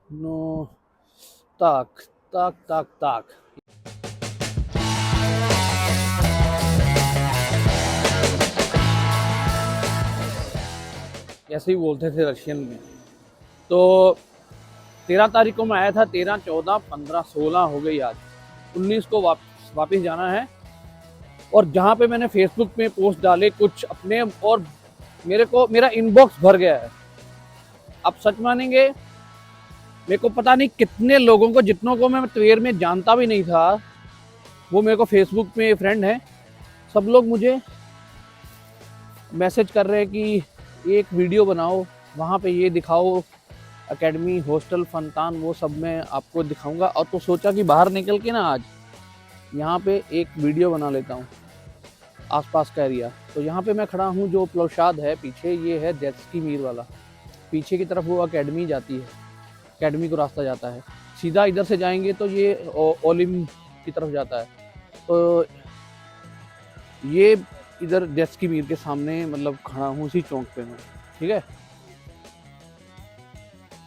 No, ताक ताक ताक ताक। ऐसे ही बोलते थे रशियन में। तो 13 तारीख को मैं आया था, 13, 14, 15, 16 हो गई आज। 19 को वापस जाना है। और जहाँ पे मैंने फेसबुक में पोस्ट डाले कुछ अपने, और मेरा इनबॉक्स भर गया है। आप सच मानेंगे, मेरे को पता नहीं कितने लोगों को, जितनों को मैं ट्वेर में जानता भी नहीं था, वो मेरे को फेसबुक में फ्रेंड है, सब लोग मुझे मैसेज कर रहे हैं कि एक वीडियो बनाओ, वहाँ पे ये दिखाओ, एकेडमी, हॉस्टल, फनतान, वो सब मैं आपको दिखाऊंगा। और तो सोचा कि बाहर निकल के ना आज यहाँ पे एक वीडियो बना लेता हूँ आसपास का एरिया। तो यहाँ पे मैं खड़ा हूँ, जो प्लौशाद है पीछे, ये है जेट्स्की मीर वाला। पीछे की तरफ वो एकेडमी जाती है, एकेडमी को रास्ता जाता है। सीधा इधर से जाएंगे तो ये ओलिम की तरफ जाता है। तो ये इधर जेट्स्की मीर के सामने मतलब खड़ा हूँ, उसी चौक पे मैं, ठीक है।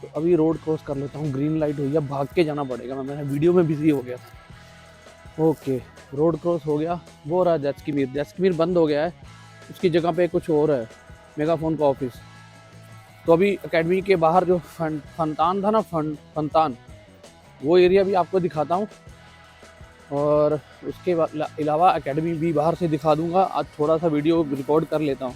तो अभी रोड क्रॉस कर लेता हूँ, ग्रीन लाइट हुई है, भाग के जाना पड़ेगा, मैं वीडियो में बिजी हो गया था। ओके, रोड क्रॉस हो गया। वो रहा जेट्स्की मीर बंद हो गया है, उसकी जगह पे कुछ और है, मेगाफोन का ऑफिस। तो अभी एकेडमी के बाहर जो फनतान था ना, फनतान, वो एरिया भी आपको दिखाता हूँ। और उसके अलावा एकेडमी भी बाहर से दिखा दूंगा। आज थोड़ा सा वीडियो रिकॉर्ड कर लेता हूँ,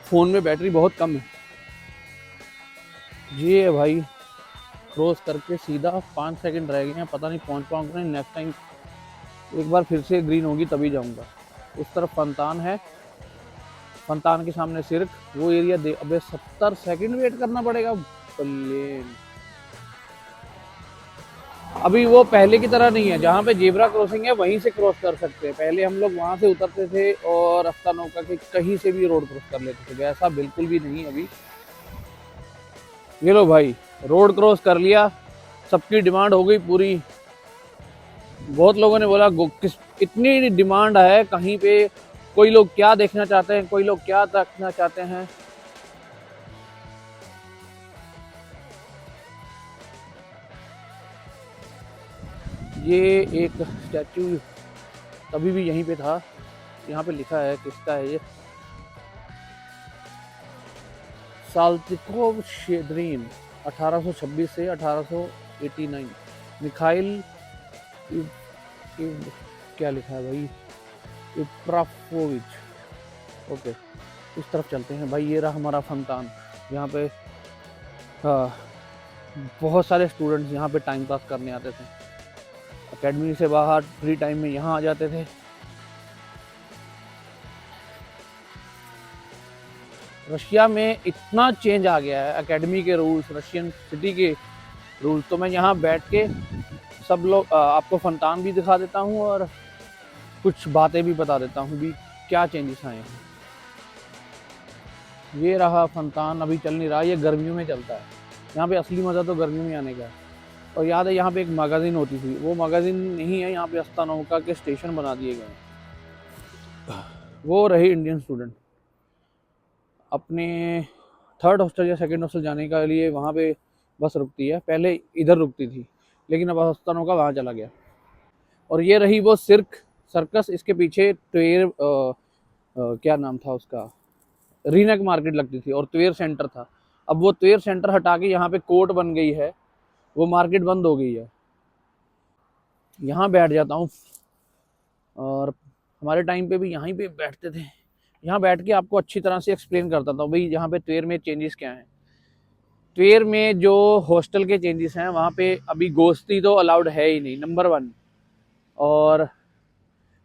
फ़ोन में बैटरी बहुत कम है। ये है भाई, क्रॉस करके सीधा 5 सेकंड रह गए हैं, पता नहीं पहुँच पाऊँगा नहीं। नेक्स्ट टाइम एक बार फिर से ग्रीन होगी तभी जाऊँगा। उस तरफ फनतान है, फनतान के सामने सिर्क, वो एरिया दे। अबे 70 सेकंड वेट करना पड़ेगा। प्लेन अभी वो पहले की तरह नहीं है, जहाँ पे जेब्रा क्रॉसिंग है वहीं से क्रॉस कर सकते हैं। पहले हम लोग वहाँ से उतरते थे और रास्ता नौका के कहीं से भी रोड क्रॉस कर लेते थे, वैसा बिल्कुल भी नहीं अभी। ये लो भाई, रोड क्रॉस कर लिया, सबकी डिमांड हो गई पूरी। बहुत लोगों ने बोला किस इतनी डिमांड है कहीं पे, कोई लोग क्या देखना चाहते हैं, कोई लोग क्या देखना चाहते हैं। ये एक स्टैचू तभी भी यहीं पे था, यहाँ पे लिखा है, किसका है ये, साल्तिकोव शेद्रीन, 1826 से 1889। मिखाइल क्या लिखा है भाई, इप्राफोविच। ओके, इस तरफ चलते हैं भाई। ये रहा हमारा फनतान। यहाँ पे बहुत सारे स्टूडेंट्स यहाँ पे टाइम पास करने आते थे, एकेडमी से बाहर फ्री टाइम में यहाँ आ जाते थे। रशिया में इतना चेंज आ गया है, एकेडमी के रूल्स, रशियन सिटी के रूल्स। तो मैं यहाँ बैठ के सब लोग आपको फनतान भी दिखा देता हूँ और कुछ बातें भी बता देता हूँ भी क्या चेंजेस आए हैं। ये रहा फनतान, अभी चल नहीं रहा, ये गर्मियों में चलता है। यहाँ पे असली मज़ा तो गर्मियों में आने का है। और याद है यहाँ पे एक मैगज़ीन होती थी, वो मैगज़ीन नहीं है, यहाँ पे अस्तानौका के स्टेशन बना दिए गए। वो रही इंडियन स्टूडेंट अपने थर्ड हॉस्टल या सेकंड हॉस्टल जाने के लिए, वहाँ पे बस रुकती है, पहले इधर रुकती थी लेकिन अब अस्तानौका वहाँ चला गया। और ये रही वो सर्कस, इसके पीछे ट्वेर क्या नाम था उसका, रीनक मार्केट लगती थी और ट्वेर सेंटर था। अब वो ट्वेर सेंटर हटा के यहाँ पे कोर्ट बन गई है, वो मार्केट बंद हो गई है। यहाँ बैठ जाता हूँ, और हमारे टाइम पे भी यहीं पे बैठते थे। यहाँ बैठ के आपको अच्छी तरह से एक्सप्लेन करता था भाई यहाँ पे ट्वेर में चेंजेस क्या हैं। ट्वेर में जो हॉस्टल के चेंजेस हैं, वहाँ पे अभी गोश्ती तो अलाउड है ही नहीं, नंबर 1। और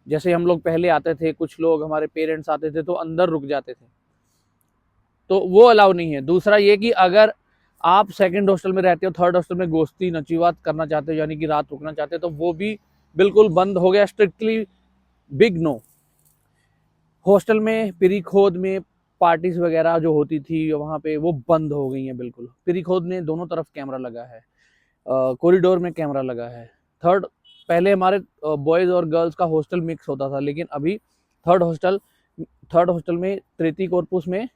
जैसे हम लोग पहले आते थे, कुछ लोग हमारे पेरेंट्स आते थे तो अंदर रुक जाते थे, तो वो अलाउ नहीं है। दूसरा ये कि अगर आप सेकंड हॉस्टल में रहते हो, थर्ड हॉस्टल में गोश्ती नचीवात करना चाहते हो, यानी कि रात रुकना चाहते हो, तो वो भी बिल्कुल बंद हो गया, स्ट्रिक्टली बिग नो। हॉस्टल में पिरीखोद में पार्टीज वगैरह जो होती थी वहाँ पे, वो बंद हो गई हैं बिल्कुल। पिरीखोद में दोनों तरफ कैमरा लगा है, कॉरिडोर में कैमरा लगा है। थर्ड, पहले हमारे बॉयज़ और गर्ल्स का हॉस्टल मिक्स होता था, लेकिन अभी थर्ड हॉस्टल में तृतीय कॉर्पस में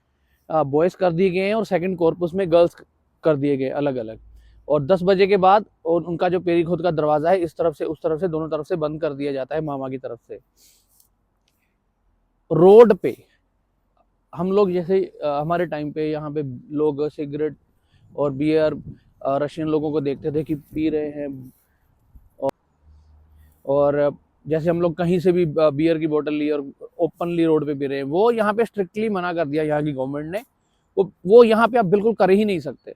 बॉयज़ कर दिए गए हैं और सेकंड कॉर्पस में गर्ल्स कर दिए गए अलग अलग। और 10 बजे के बाद और उनका जो पेरीखोद का दरवाज़ा है इस तरफ से उस तरफ से दोनों तरफ से बंद कर दिया जाता है मामा की तरफ से। रोड पे हम लोग जैसे हमारे टाइम पे यहाँ पे लोग सिगरेट और बियर रशियन लोगों को देखते थे कि पी रहे हैं, और जैसे हम लोग कहीं से भी बियर की बोतल ली और ओपनली रोड पे पी रहे हैं, वो यहाँ पे स्ट्रिक्टली मना कर दिया यहाँ की गवर्नमेंट ने। वो यहाँ पे आप बिल्कुल कर ही नहीं सकते।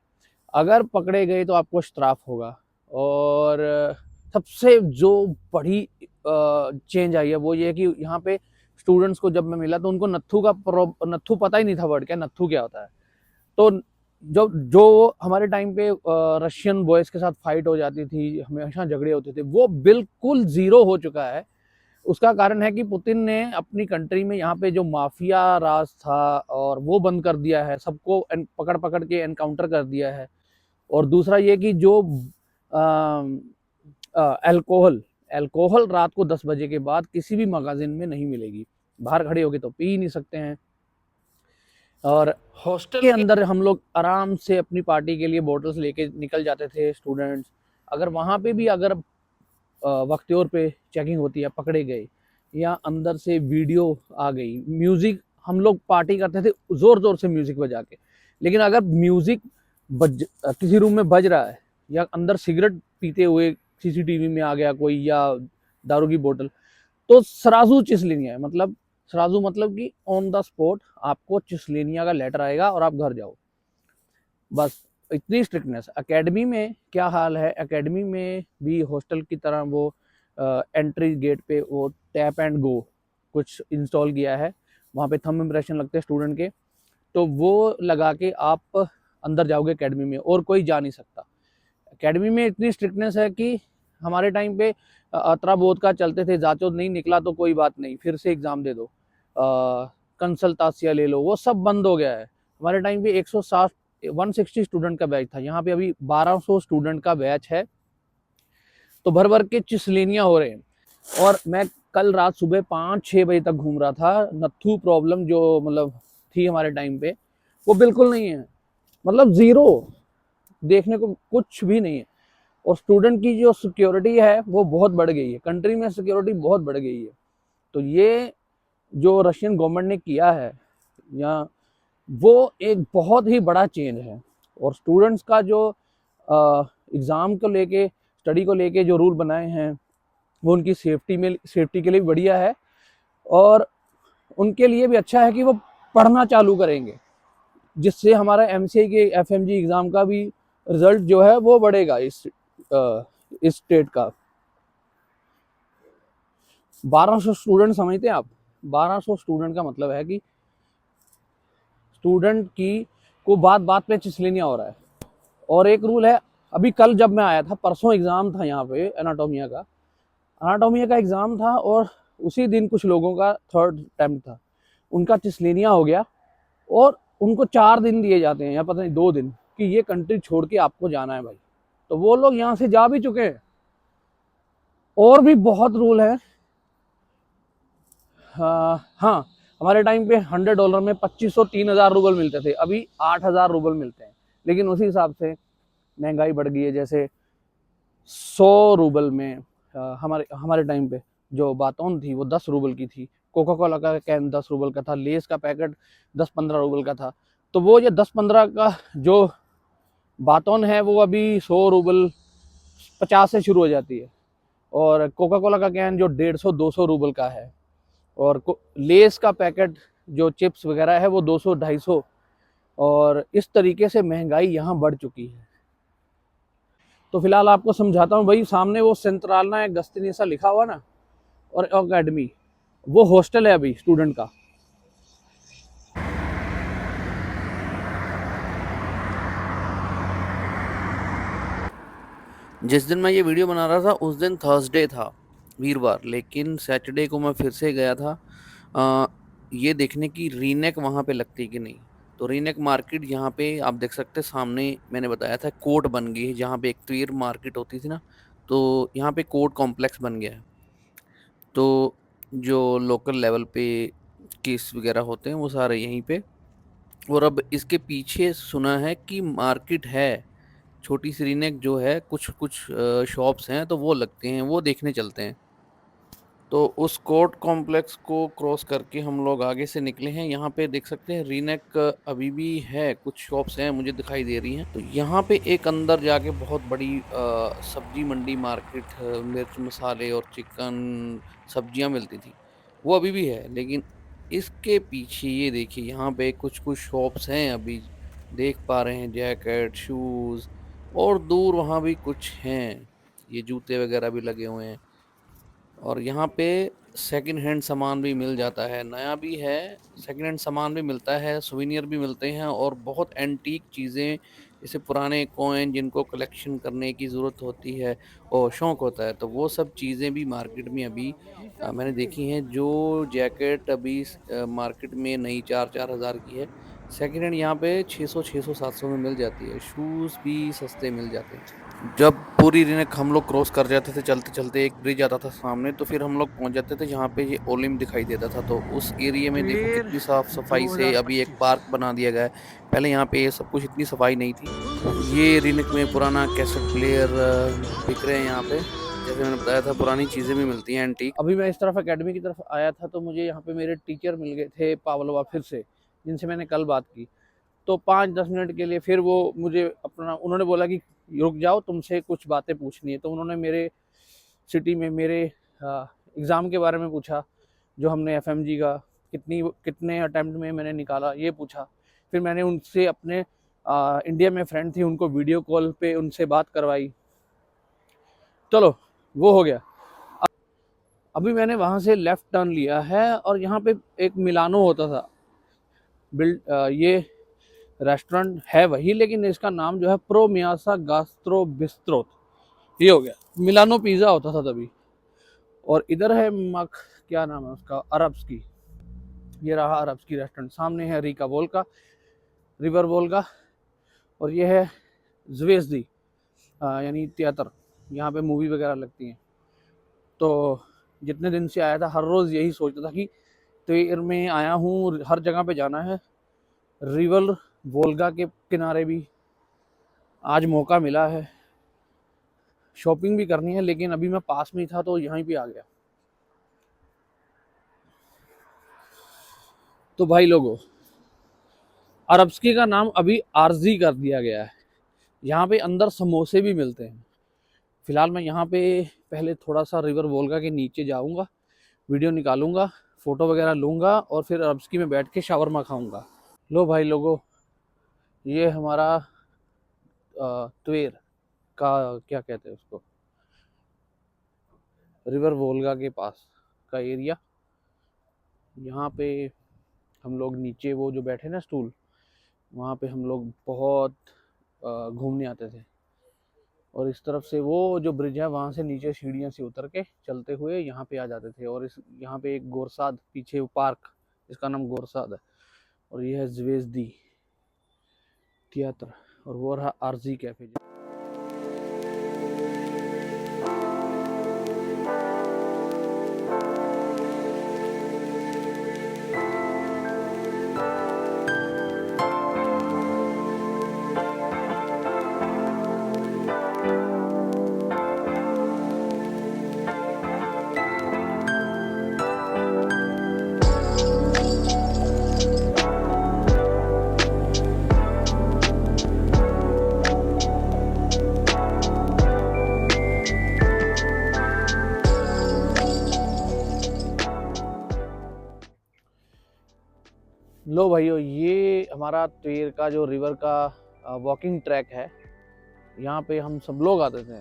अगर पकड़े गए तो आपको श्राप होगा। और सबसे जो बड़ी चेंज आई है वो ये है कि यहाँ पे स्टूडेंट्स को जब मैं मिला तो उनको नत्थू पता ही नहीं था, वर्ड क्या नत्थू क्या होता है। तो जो जो हमारे टाइम पे रशियन बॉयज के साथ फाइट हो जाती थी, हमेशा झगड़े होते थे, वो बिल्कुल जीरो हो चुका है। उसका कारण है कि पुतिन ने अपनी कंट्री में यहाँ पे जो माफिया राज था और वो बंद कर दिया है, सबको पकड़ पकड़ के एनकाउंटर कर दिया है। और दूसरा ये कि जो अल्कोहल अल्कोहल रात को 10 बजे के बाद किसी भी मगाजिन में नहीं मिलेगी। बाहर खड़े होके तो पी ही नहीं सकते हैं। और हॉस्टल के अंदर हम लोग आराम से अपनी पार्टी के लिए बोटल्स लेके निकल जाते थे स्टूडेंट्स। अगर वहाँ पे भी अगर वक्तियोर पे चेकिंग होती है, पकड़े गए या अंदर से वीडियो आ गई, म्यूजिक हम लोग पार्टी करते थे जोर जोर से म्यूजिक बजा के, लेकिन अगर म्यूजिक किसी रूम में बज रहा है या अंदर सिगरेट पीते हुए सीसीटीवी में आ गया कोई या दारू की बोतल, तो सराजू चिसलिनिया है। मतलब सराजू मतलब कि ऑन द स्पॉट आपको चिसलिनिया का लेटर आएगा और आप घर जाओ, बस इतनी स्ट्रिक्टनेस। एकेडमी में क्या हाल है, एकेडमी में भी हॉस्टल की तरह वो एंट्री गेट पे वो टैप एंड गो कुछ इंस्टॉल किया है। वहाँ पे थंब इम्प्रेशन लगते हैं स्टूडेंट के, तो वो लगा के आप अंदर जाओगे एकेडमी में और कोई जा नहीं सकता। एकेडमी में इतनी स्ट्रिक्टनेस है कि हमारे टाइम पे अतरा बोध का चलते थे, जाचो नहीं निकला तो कोई बात नहीं, फिर से एग्ज़ाम दे दो, कंसल्टासिया ले लो, वो सब बंद हो गया है। हमारे टाइम पे 160 स्टूडेंट का बैच था, यहाँ पे अभी 1200 स्टूडेंट का बैच है। तो भर भर के चिसलेनिया हो रहे हैं। और मैं कल रात सुबह 5-6 बजे तक घूम रहा था। नत्थू प्रॉब्लम जो मतलब थी हमारे टाइम पे वो बिल्कुल नहीं है, मतलब जीरो, देखने को कुछ भी नहीं है। और स्टूडेंट की जो सिक्योरिटी है वो बहुत बढ़ गई है, कंट्री में सिक्योरिटी बहुत बढ़ गई है। तो ये जो रशियन गवर्नमेंट ने किया है या वो एक बहुत ही बड़ा चेंज है। और स्टूडेंट्स का जो एग्ज़ाम को लेके, स्टडी को लेके जो रूल बनाए हैं वो उनकी सेफ्टी के लिए बढ़िया है। और उनके लिए भी अच्छा है कि वो पढ़ना चालू करेंगे, जिससे हमारा MCI के FMG एग्ज़ाम का भी रिजल्ट जो है वो बढ़ेगा इस स्टेट का। 1200 स्टूडेंट समझते हैं आप? 1200 स्टूडेंट का मतलब है कि स्टूडेंट की को बात बात पे चिसलिनिया हो रहा है। और एक रूल है, अभी कल जब मैं आया था, परसों एग्ज़ाम था यहाँ पे एनाटोमिया का एग्ज़ाम था, और उसी दिन कुछ लोगों का थर्ड अटेम्प्ट था, उनका चिसलिनिया हो गया और उनको 4 दिन दिए जाते हैं या पता नहीं 2 दिन कि ये कंट्री छोड़ के आपको जाना है भाई। तो वो लोग यहाँ से जा भी चुके हैं। और भी बहुत रूल है। हाँ, हमारे टाइम पे $100 में 2500-3000 रूबल मिलते थे, अभी 8000 रूबल मिलते हैं। लेकिन उसी हिसाब से महंगाई बढ़ गई है। जैसे 100 रूबल में हमारे हमारे टाइम पे जो बातौन थी वो 10 रूबल की थी, कोका कोला का कैन 10 रूबल का था, लेस का पैकेट 10-15 रूबल का था। तो वो ये 10-15 का जो बातौन है वो अभी 100 रूबल 50 से शुरू हो जाती है। और कोका कोला का कैन जो 150-200 रूबल का है। और लेस का पैकेट जो चिप्स वगैरह है वो 200-250। और इस तरीके से महंगाई यहाँ बढ़ चुकी है। तो फिलहाल आपको समझाता हूँ भाई। सामने वो सेंट्रालना एक गस्तिनी सा लिखा हुआ ना, और अकेडमी, वो हॉस्टल है अभी स्टूडेंट का। जिस दिन मैं ये वीडियो बना रहा था उस दिन थर्सडे था, वीरवार, लेकिन सैटरडे को मैं फिर से गया था ये देखने की रीनेक वहाँ पे लगती कि नहीं। तो रीनेक मार्केट यहाँ पे आप देख सकते हैं, सामने मैंने बताया था कोर्ट बन गई है, जहाँ पे एक त्वीर मार्केट होती थी ना, तो यहाँ पे कोर्ट कॉम्प्लेक्स बन गया है। तो जो लोकल लेवल पे केस वगैरह होते हैं वो सारे यहीं पे। और अब इसके पीछे सुना है कि मार्केट है, छोटी सी रीनेक जो है, कुछ कुछ शॉप्स हैं तो वो लगते हैं, वो देखने चलते हैं। तो उस कोर्ट कॉम्प्लेक्स को क्रॉस करके हम लोग आगे से निकले हैं। यहाँ पे देख सकते हैं रीनेक अभी भी है, कुछ शॉप्स हैं मुझे दिखाई दे रही हैं। तो यहाँ पे एक अंदर जाके बहुत बड़ी सब्जी मंडी मार्केट, मिर्च मसाले और चिकन सब्जियां मिलती थी, वो अभी भी है। लेकिन इसके पीछे ये देखिए, यहाँ पे कुछ कुछ शॉप्स हैं अभी, देख पा रहे हैं, जैकेट, शूज, और दूर वहाँ भी कुछ हैं, ये जूते वगैरह भी लगे हुए हैं। और यहाँ पे सेकंड हैंड सामान भी मिल जाता है, नया भी है, सेकंड हैंड सामान भी मिलता है, सुवेनियर भी मिलते हैं, और बहुत एंटीक चीज़ें, जैसे पुराने कॉइन जिनको कलेक्शन करने की ज़रूरत होती है और शौक होता है, तो वो सब चीज़ें भी मार्केट में अभी मैंने देखी हैं। जो जैकेट अभी मार्केट में नई 4-4 हज़ार की है, सेकंड हैंड यहाँ पे 600-700 में मिल जाती है। शूज़ भी सस्ते मिल जाते हैं। जब पूरी रिनेक हम लोग क्रॉस कर जाते थे चलते चलते, एक ब्रिज आता था सामने, तो फिर हम लोग पहुंच जाते थे जहाँ पे ये ओलिम दिखाई देता था। तो उस एरिया में देखो फिर कितनी साफ सफाई से अभी एक 2025 पार्क बना दिया गया है। पहले यहाँ पे ये सब कुछ इतनी सफाई नहीं थी। ये रिनेक में पुराना कैसेट प्लेयर बिक रहे हैं यहाँ पे, जैसे मैंने बताया था, पुरानी चीज़ें भी मिलती हैं एंटीक। अभी मैं इस तरफ एकेडमी की तरफ आया था तो मुझे यहाँ पे मेरे टीचर मिल गए थे पावलवा फिर से, जिनसे मैंने कल बात की। तो 5-10 मिनट के लिए फिर वो मुझे अपना, उन्होंने बोला कि रुक जाओ, तुमसे कुछ बातें पूछनी है। तो उन्होंने मेरे सिटी में मेरे एग्ज़ाम के बारे में पूछा, जो हमने एफएमजी का कितने अटैम्प्ट में मैंने निकाला, ये पूछा। फिर मैंने उनसे अपने इंडिया में फ्रेंड थी, उनको वीडियो कॉल पे उनसे बात करवाई। चलो वो हो गया। अभी मैंने वहाँ से लेफ़्ट टर्न लिया है और यहाँ पे एक मिलानो होता था ये रेस्टोरेंट है वही, लेकिन इसका नाम जो है प्रो मियासा गास्ट्रो बिस्ट्रो, ये हो गया। मिलानो पिज़्ज़ा होता था तभी। और इधर है क्या नाम है उसका, अरब्स की। ये रहा अरब्स की रेस्टोरेंट, सामने है रिका वोल्का, रिवर वोल्गा, और ये है ज्वेजदी यानी थिएटर, यहाँ पे मूवी वगैरह लगती हैं। तो जितने दिन से आया था हर रोज़ यही सोचता था कि त्वेर में आया हूँ, हर जगह पे जाना है, रिवर वोल्गा के किनारे भी आज मौका मिला है। शॉपिंग भी करनी है, लेकिन अभी मैं पास में ही था तो यहीं पे आ गया। तो भाई लोगों, अरब्सकी का नाम अभी आरजी कर दिया गया है। यहाँ पे अंदर समोसे भी मिलते हैं। फिलहाल मैं यहाँ पे पहले थोड़ा सा रिवर वोल्गा के नीचे जाऊँगा, वीडियो निकालूंगा, फ़ोटो वगैरह लूँगा, और फिर अरब्सकी में बैठ के शावरमा खाऊँगा। लो भाई लोगों, ये हमारा त्वेर का क्या कहते हैं उसको, रिवर वोल्गा के पास का एरिया। यहाँ पे हम लोग नीचे वो जो बैठे ना स्टूल, वहाँ पे हम लोग बहुत घूमने आते थे। और इस तरफ से वो जो ब्रिज है, वहाँ से नीचे सीढ़ियाँ से उतर के चलते हुए यहाँ पे आ जाते थे। और इस यहाँ पे एक गोरसाद, पीछे वो पार्क, इसका नाम गोरसाद है। और ये है ज्वेजदी थिएटर, और वो रहा आरजी कैफे। लो भाइयों, ये हमारा त्वेर का जो रिवर का वॉकिंग ट्रैक है, यहाँ पे हम सब लोग आते थे।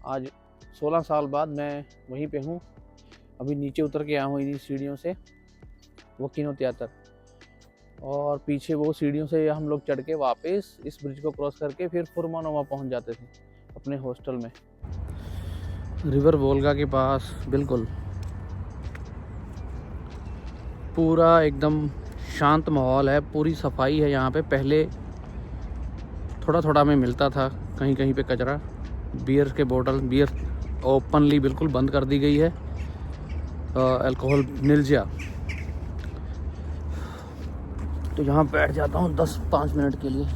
आज 16 साल बाद मैं वहीं पे हूँ। अभी नीचे उतर के आया हूँ इन्हीं सीढ़ियों से, वकीनो थिएटर। और पीछे वो सीढ़ियों से हम लोग चढ़ के वापस इस ब्रिज को क्रॉस करके फिर फुरमानोवा पहुँच जाते थे अपने हॉस्टल में। रिवर वोल्गा के पास बिल्कुल पूरा एकदम शांत माहौल है, पूरी सफाई है यहाँ पे। पहले थोड़ा थोड़ा में मिलता था, कहीं कहीं पे कचरा। बियर के बोतल, बियर ओपनली बिल्कुल बंद कर दी गई है, अल्कोहल निर्जा। तो यहाँ बैठ जाता हूँ 10-5 मिनट के लिए।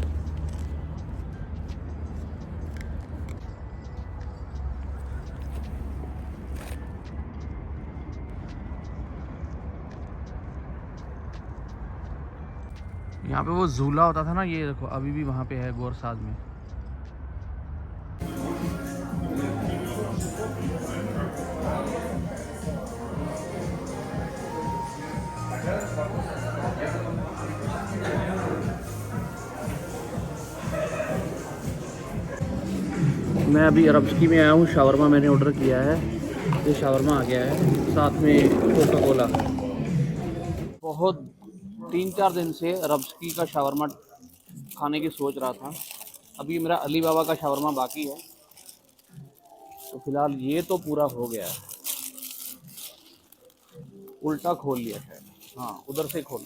यहाँ पे वो झूला होता था ना, ये देखो अभी भी वहाँ पे है गोरसाद में। मैं अभी अरब्सकी में आया हूँ, शावरमा मैंने ऑर्डर किया है। ये शावरमा आ गया है, साथ में कोका कोला। बहुत 3-4 दिन से अरब्सकी का शावरमा खाने की सोच रहा था। अभी मेरा अली बाबा का शावरमा बाकी है, तो फिलहाल ये तो पूरा हो गया है। उल्टा खोल लिया है, हाँ उधर से खोल।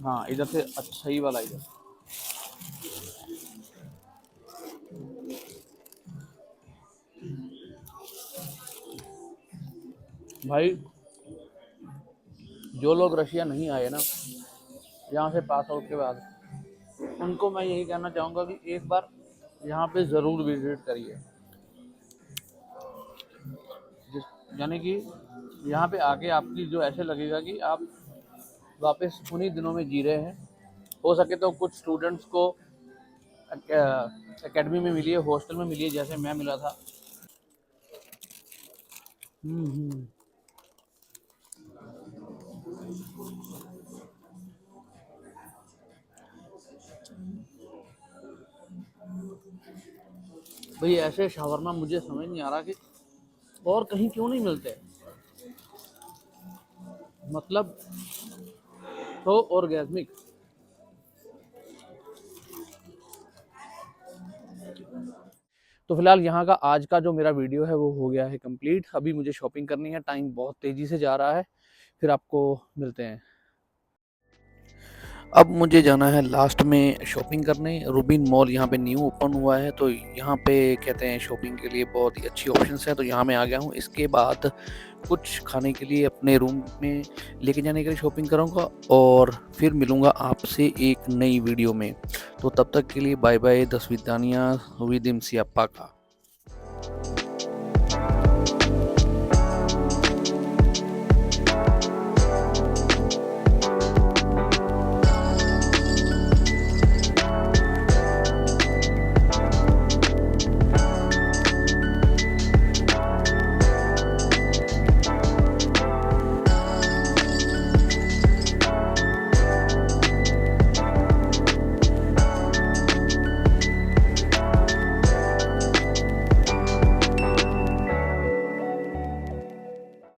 हाँ इधर से, अच्छा ही वाला इधर। भाई जो लोग रशिया नहीं आए ना यहाँ से पास आउट के बाद, उनको मैं यही कहना चाहूँगा कि एक बार यहाँ पे ज़रूर विजिट करिए। यानी कि यहाँ पे आके आपकी जो ऐसे लगेगा कि आप वापस उन्हीं दिनों में जी रहे हैं। हो सके तो कुछ स्टूडेंट्स को एकेडमी में मिलिए, हॉस्टल में मिलिए, जैसे मैं मिला था। भाई ऐसे शावरमा मुझे समझ नहीं आ रहा कि और कहीं क्यों नहीं मिलते, मतलब तो ऑर्गेनिक। तो फिलहाल यहाँ का आज का जो मेरा वीडियो है वो हो गया है कंप्लीट। अभी मुझे शॉपिंग करनी है, टाइम बहुत तेज़ी से जा रहा है। फिर आपको मिलते हैं। अब मुझे जाना है लास्ट में शॉपिंग करने। रूबिन मॉल यहाँ पे न्यू ओपन हुआ है, तो यहाँ पे कहते हैं शॉपिंग के लिए बहुत ही अच्छी ऑप्शंस है, तो यहाँ मैं आ गया हूँ। इसके बाद कुछ खाने के लिए अपने रूम में लेके जाने के लिए शॉपिंग करूँगा, और फिर मिलूँगा आपसे एक नई वीडियो में। तो तब तक के लिए बाय बाय, दसविदानिया, विदिम सियाप्पा का।